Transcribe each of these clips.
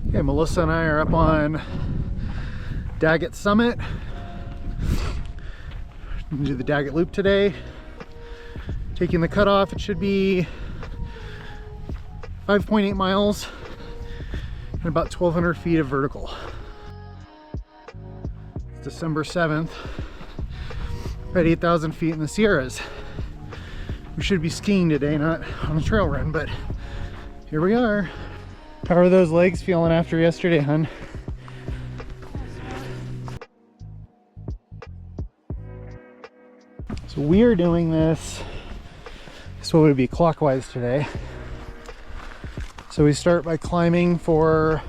Okay, Melissa and I are up on Daggett Summit. We're gonna do the Daggett Loop today. Taking the cutoff, it should be 5.8 miles and about 1,200 feet of vertical. It's December 7th. We're at 8,000 feet in the Sierras. We should be skiing today, not on a trail run, but here we are. How are those legs feeling after yesterday, hun? So we are doing this, so it would be clockwise today. So we start by climbing for,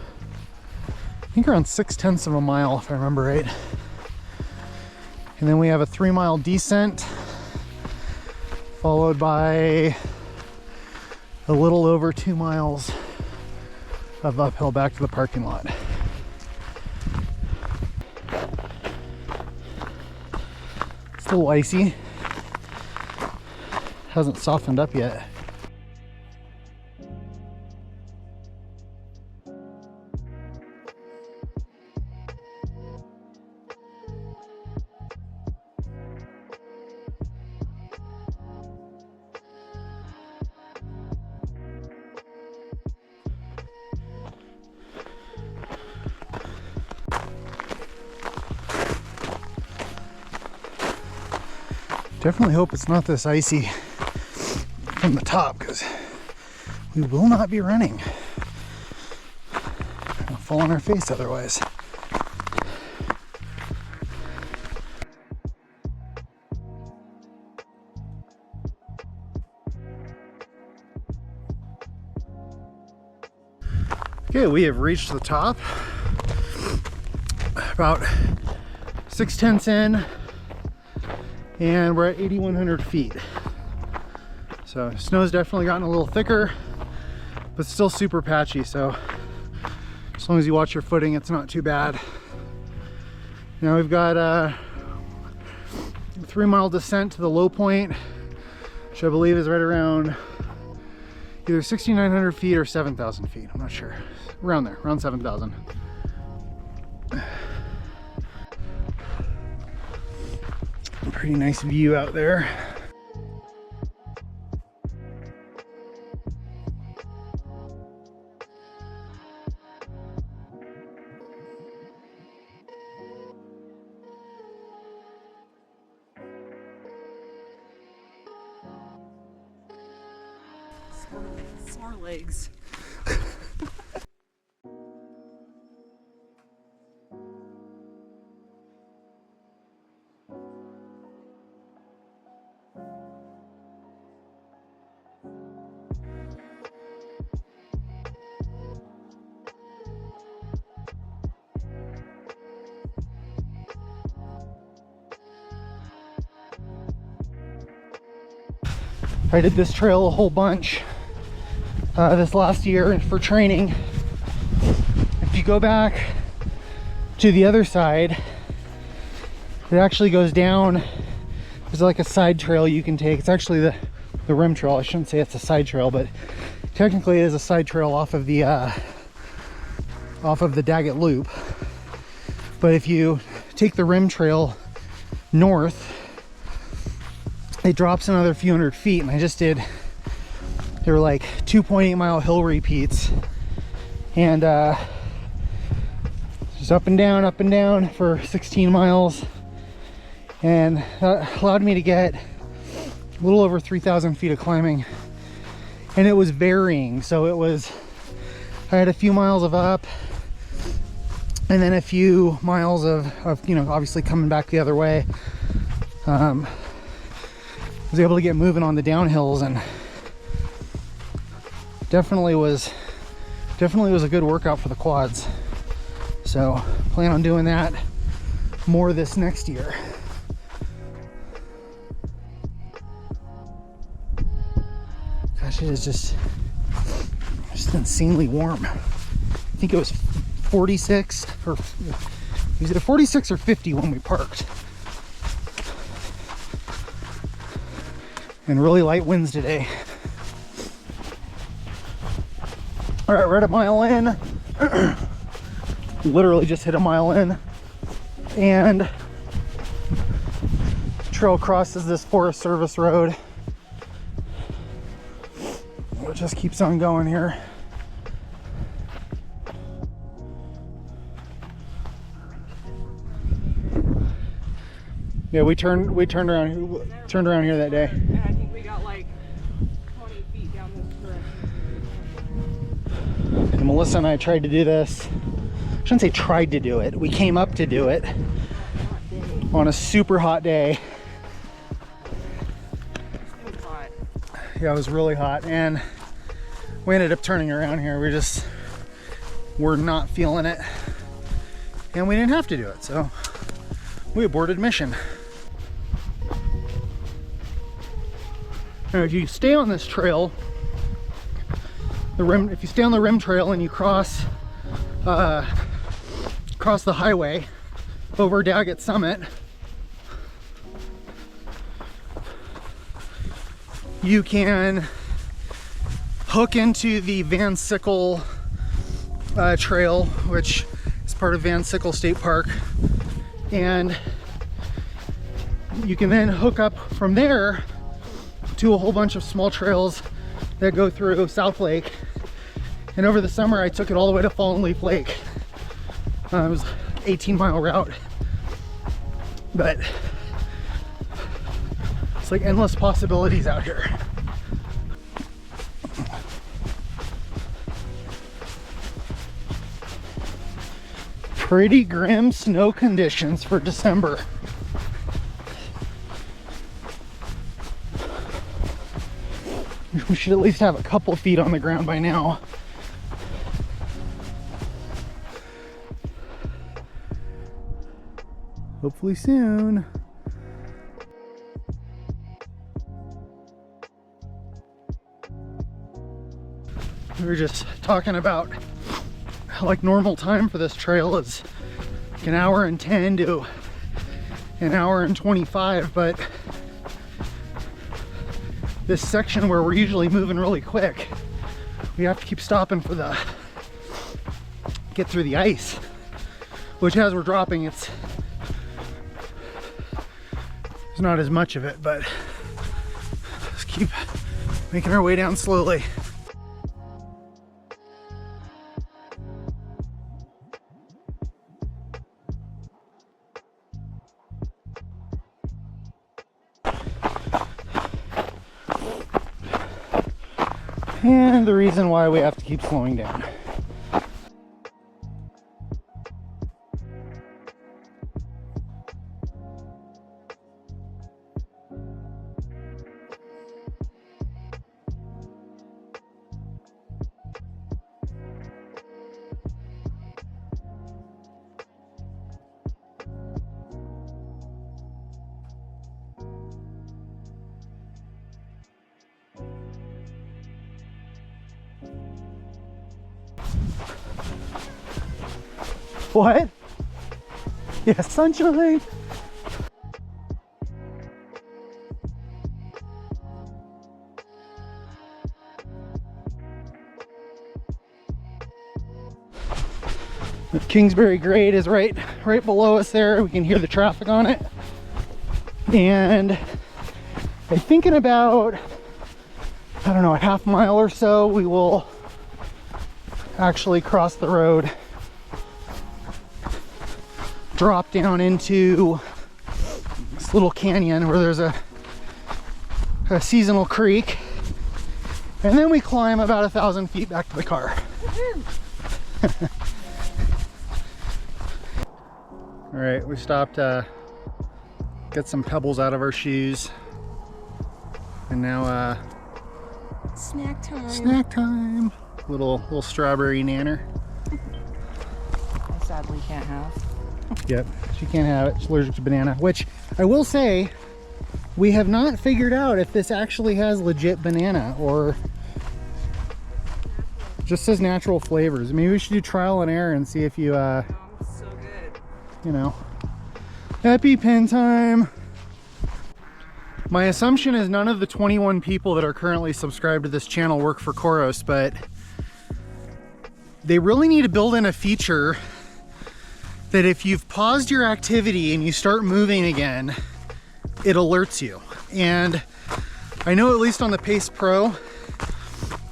I think around 6/10 of a mile, if I remember right. And then we have a 3-mile descent, followed by a little over 2 miles of uphill back to the parking lot. It's a little icy. Hasn't softened up yet. Definitely hope it's not this icy from the top, because we will not be running. We'll fall on our face otherwise. Okay, we have reached the top. About 6/10 in. And we're at 8,100 feet. So snow's definitely gotten a little thicker, but still super patchy. So as long as you watch your footing, it's not too bad. Now we've got a 3-mile descent to the low point, which I believe is right around either 6,900 feet or 7,000 feet. I'm not sure. Around there, around 7,000. Pretty nice view out there. Sore legs. I did this trail a whole bunch this last year for training. If you go back to the other side, it actually goes down. There's like a side trail you can take. It's actually the rim trail. I shouldn't say it's a side trail, but technically it is a side trail off of the Daggett Loop. But if you take the rim trail north, it drops another few hundred feet, and I just did, they were like 2.8 mile hill repeats, and just up and down for 16 miles, and that allowed me to get a little over 3,000 feet of climbing, and it was varying. So it was, I had a few miles of up, and then a few miles of you know, obviously coming back the other way. Was able to get moving on the downhills, and definitely was a good workout for the quads. So plan on doing that more this next year. Gosh, it is just insanely warm. I think it was 46, or was it a 46 or 50 when we parked? And really light winds today. All right, we're at a mile in. Literally just hit a mile in, and the trail crosses this Forest Service road. It just keeps on going here. Yeah, we turned around here that day. And I think we got like 20 feet down this direction. And Melissa and I tried to do this. I shouldn't say tried to do it. We came up to do it on a super hot day. It was hot. Yeah, it was really hot, and we ended up turning around here. We're not feeling it, and we didn't have to do it, so we aborted mission. Now, if you stay on this trail, if you stay on the rim trail and you cross the highway over Daggett Summit, you can hook into the Van Sickle trail, which is part of Van Sickle State Park, and you can then hook up from there to a whole bunch of small trails that go through South Lake. And over the summer I took it all the way to Fallen Leaf Lake. It was an 18-mile route, but it's like endless possibilities out here. Pretty grim snow conditions for December. We should at least have a couple feet on the ground by now. Hopefully soon. We were just talking about like normal time for this trail is like an hour and 10 to an hour and 25, but this section where we're usually moving really quick, we have to keep stopping for get through the ice, which as we're dropping, there's not as much of it, but just keep making our way down slowly. And the reason why we have to keep slowing down. What? Yeah, sunshine. The Kingsbury grade is right below us there. We can hear the traffic on it. And I think in about, I don't know, a half mile or so, we will actually cross the road, drop down into this little canyon where there's a seasonal creek, and then we climb about 1,000 feet back to the car. All right, we stopped, get some pebbles out of our shoes, and now Snack time. Snack time. Little strawberry nanner. I sadly can't have. Yep, she can't have it. She's allergic to banana, which I will say, we have not figured out if this actually has legit banana or just says natural flavors. Maybe we should do trial and error and see if you, So good. you know, EpiPen time. My assumption is none of the 21 people that are currently subscribed to this channel work for Koros, but they really need to build in a feature that if you've paused your activity and you start moving again, it alerts you. And I know at least on the Pace Pro,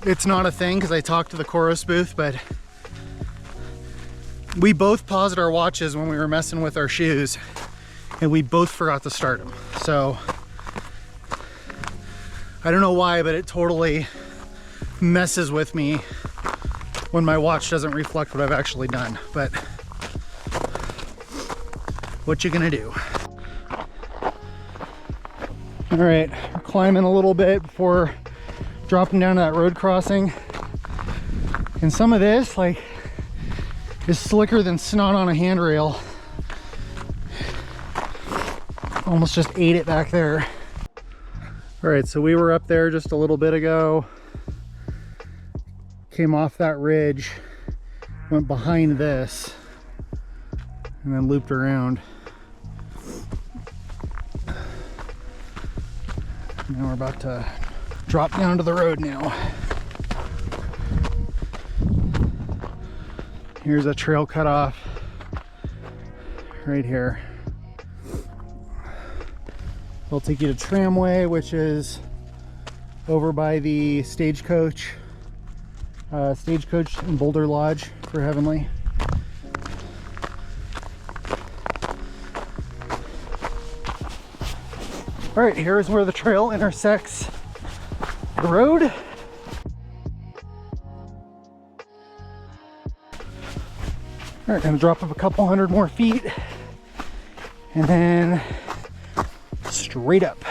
it's not a thing because I talked to the Coros booth, but we both paused our watches when we were messing with our shoes and we both forgot to start them. So I don't know why, but it totally messes with me when my watch doesn't reflect what I've actually done. But what you gonna do? All right, we're climbing a little bit before dropping down to that road crossing. And some of this, like, is slicker than snot on a handrail. Almost just ate it back there. All right, so we were up there just a little bit ago. Came off that ridge, went behind this, and then looped around. Now we're about to drop down to the road now. Here's a trail cutoff right here. They'll take you to Tramway, which is over by the Stagecoach and Boulder Lodge for Heavenly. All right, here's where the trail intersects the road. All right, gonna drop up a couple hundred more feet and then straight up.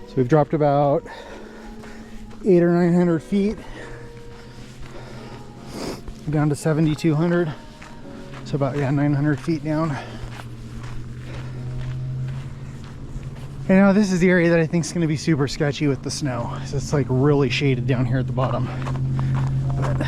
So we've dropped about 800 or 900 feet down to 7,200. So about, yeah, 900 feet down. And now this is the area that I think is going to be super sketchy with the snow. So it's like really shaded down here at the bottom. But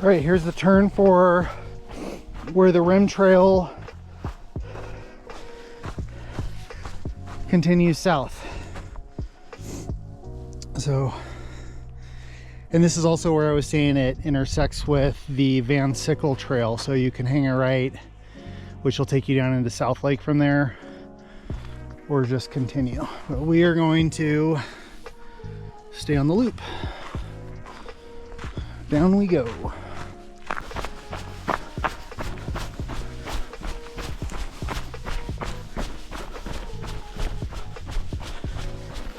all right, here's the turn for where the rim trail continues south. So, and this is also where I was saying it intersects with the Van Sickle Trail, so you can hang a right, which will take you down into South Lake from there, or just continue. But we are going to stay on the loop. Down we go.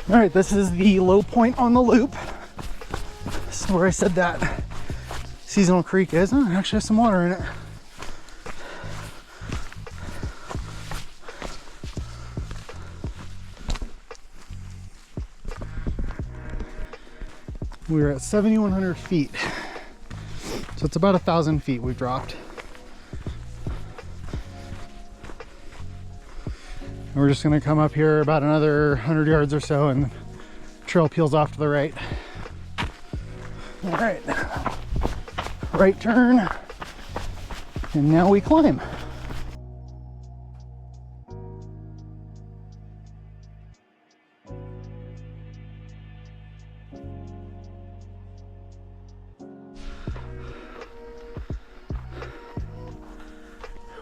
All right, this is the low point on the loop. This is where I said that seasonal creek is. Oh, it actually has some water in it. We're at 7,100 feet. So it's about 1,000 feet we've dropped. And we're just gonna come up here about another 100 yards or so and the trail peels off to the right. All right, right turn, and now we climb.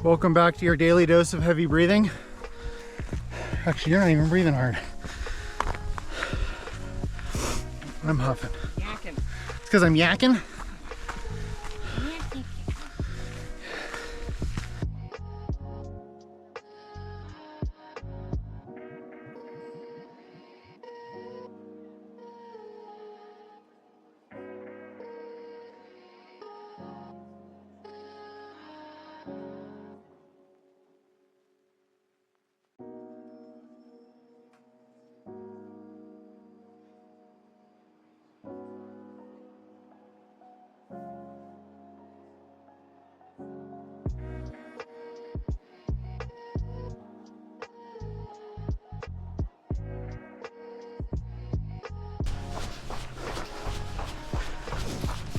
Welcome back to your daily dose of heavy breathing. Actually, you're not even breathing hard. I'm huffing. Yakking. It's because I'm yakking?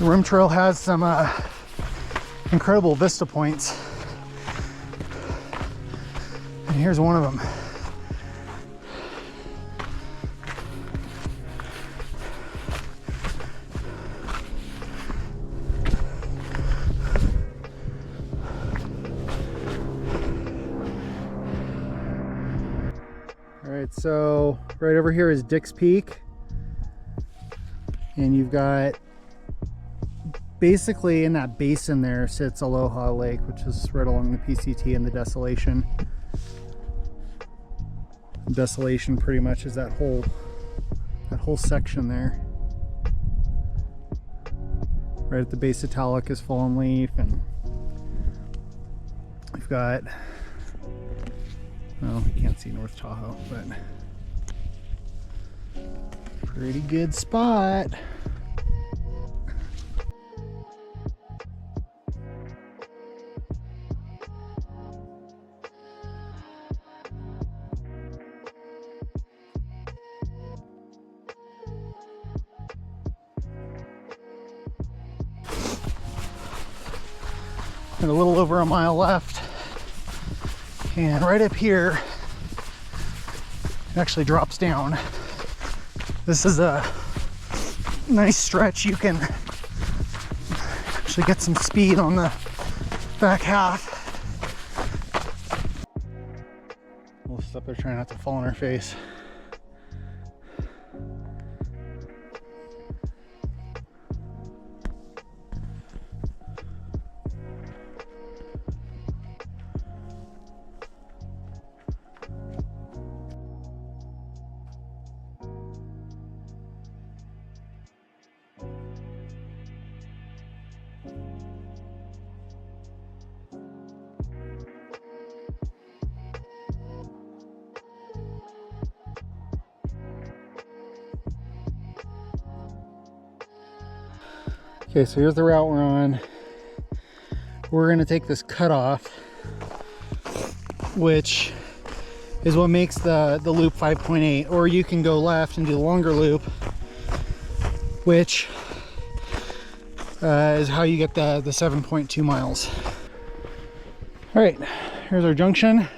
The rim trail has some incredible vista points. And here's one of them. All right, so right over here is Dick's Peak. And you've got, basically in that basin there sits Aloha Lake, which is right along the PCT and the Desolation. Desolation pretty much is that whole section there. Right at the base of Tallock is Fallen Leaf, and we've got, well, you can't see North Tahoe, but pretty good spot. And a little over a mile left, and right up here it actually drops down. This is a nice stretch. You can actually get some speed on the back half. We'll stop there trying not to fall on our face. Okay, so here's the route we're on. We're gonna take this cutoff, which is what makes the loop 5.8, or you can go left and do the longer loop, which is how you get the 7.2 miles. All right, here's our junction.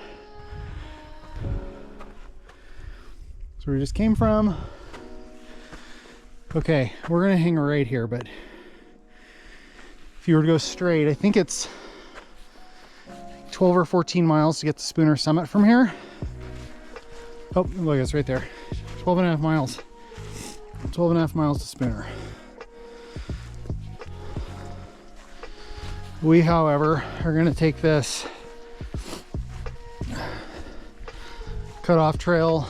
So we just came from. Okay, we're gonna hang right here, but if you were to go straight, I think it's 12 or 14 miles to get to Spooner Summit from here. Oh, look, it's right there. 12 and a half miles. 12 and a half miles to Spooner. We, however, are going to take this cutoff trail,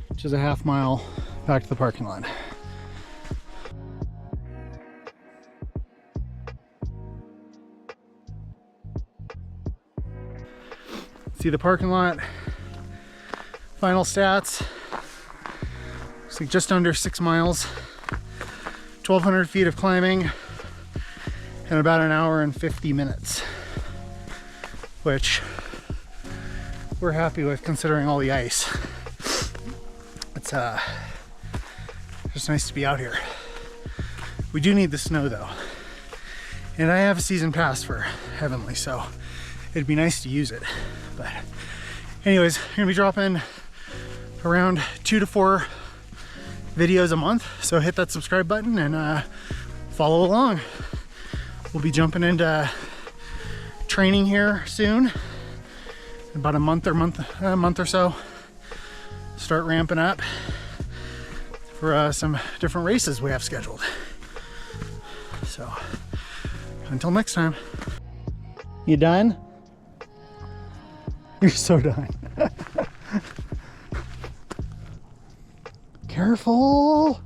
which is a half mile, back to the parking lot. See the parking lot. Final stats. Looks like just under 6 miles. 1,200 feet of climbing and about an hour and 50 minutes, which we're happy with considering all the ice. It's just nice to be out here. We do need the snow though, and I have a season pass for Heavenly, so it'd be nice to use it. But anyways, I'm gonna be dropping around 2 to 4 videos a month, so hit that subscribe button and follow along. We'll be jumping into training here soon, in about a month or so. Start ramping up for some different races we have scheduled. So until next time. You done? You're so done. Careful.